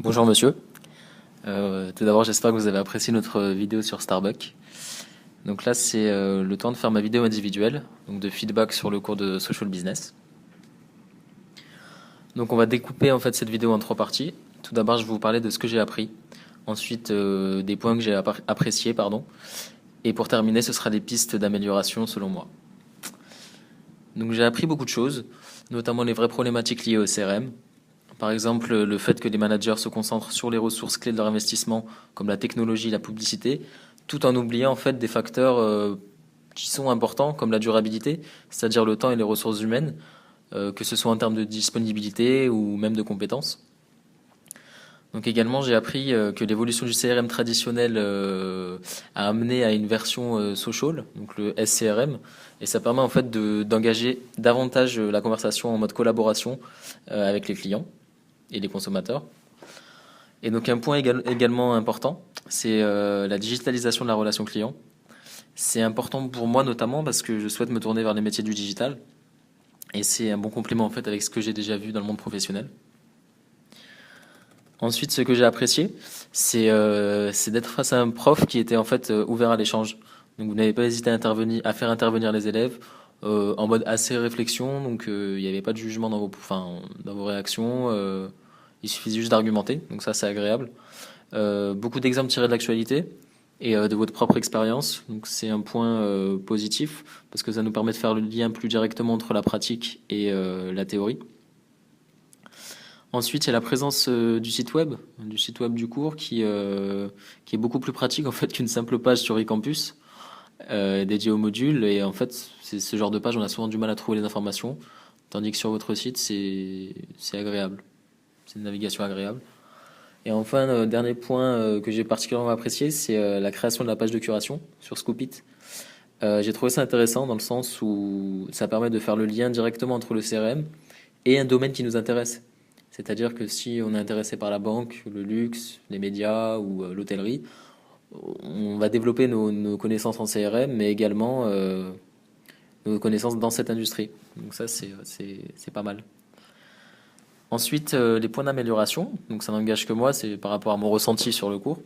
Bonjour monsieur. Tout d'abord, j'espère que vous avez apprécié notre vidéo sur Starbucks. Donc là, c'est le temps de faire ma vidéo individuelle, donc de feedback sur le cours de Social Business. Donc on va découper en fait cette vidéo en 3 parties. Tout d'abord, je vais vous parler de ce que j'ai appris. Ensuite, des points que j'ai appréciés, pardon. Et pour terminer, ce sera des pistes d'amélioration selon moi. Donc j'ai appris beaucoup de choses, notamment les vraies problématiques liées au CRM. Par exemple, le fait que les managers se concentrent sur les ressources clés de leur investissement, comme la technologie, la publicité, tout en oubliant en fait des facteurs qui sont importants, comme la durabilité, c'est-à-dire le temps et les ressources humaines, que ce soit en termes de disponibilité ou même de compétences. Donc également, j'ai appris que l'évolution du CRM traditionnel a amené à une version social, donc le SCRM, et ça permet en fait d'engager davantage la conversation en mode collaboration avec les clients et les consommateurs. Et donc un point également important, c'est la digitalisation de la relation client. C'est important pour moi notamment parce que je souhaite me tourner vers les métiers du digital et c'est un bon complément en fait avec ce que j'ai déjà vu dans le monde professionnel. Ensuite, ce que j'ai apprécié, c'est d'être face à un prof qui était en fait ouvert à l'échange. Donc vous n'avez pas hésité à faire intervenir les élèves en mode assez réflexion, donc il n'y avait pas de jugement dans vos réactions. Il suffisait juste d'argumenter, donc ça c'est agréable. Beaucoup d'exemples tirés de l'actualité et de votre propre expérience, donc c'est un point positif parce que ça nous permet de faire le lien plus directement entre la pratique et la théorie. Ensuite, il y a la présence du site web du cours qui est beaucoup plus pratique en fait qu'une simple page sur eCampus dédiée au module. Et en fait, c'est ce genre de page, on a souvent du mal à trouver les informations, tandis que sur votre site, c'est agréable. C'est une navigation agréable. Et enfin, dernier point que j'ai particulièrement apprécié, c'est la création de la page de curation sur Scoopit. J'ai trouvé ça intéressant dans le sens où ça permet de faire le lien directement entre le CRM et un domaine qui nous intéresse. C'est-à-dire que si on est intéressé par la banque, le luxe, les médias ou l'hôtellerie, on va développer nos connaissances en CRM, mais également nos connaissances dans cette industrie. Donc ça, c'est pas mal. Ensuite, les points d'amélioration, donc ça n'engage que moi, c'est par rapport à mon ressenti sur le cours.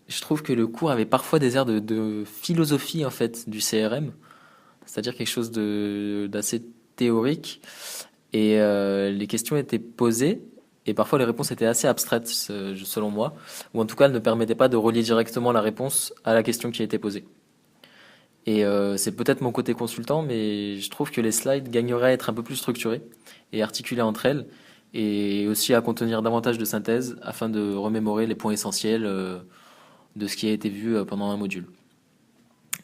Je trouve que le cours avait parfois des airs de philosophie en fait du CRM, c'est-à-dire quelque chose d'assez théorique. Et les questions étaient posées et parfois les réponses étaient assez abstraites selon moi, ou en tout cas elles ne permettaient pas de relier directement la réponse à la question qui a été posée. Et c'est peut-être mon côté consultant, mais je trouve que les slides gagneraient à être un peu plus structurés et articulés entre elles, et aussi à contenir davantage de synthèse afin de remémorer les points essentiels de ce qui a été vu pendant un module.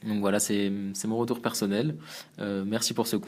Donc voilà, c'est mon retour personnel. Merci pour ce cours.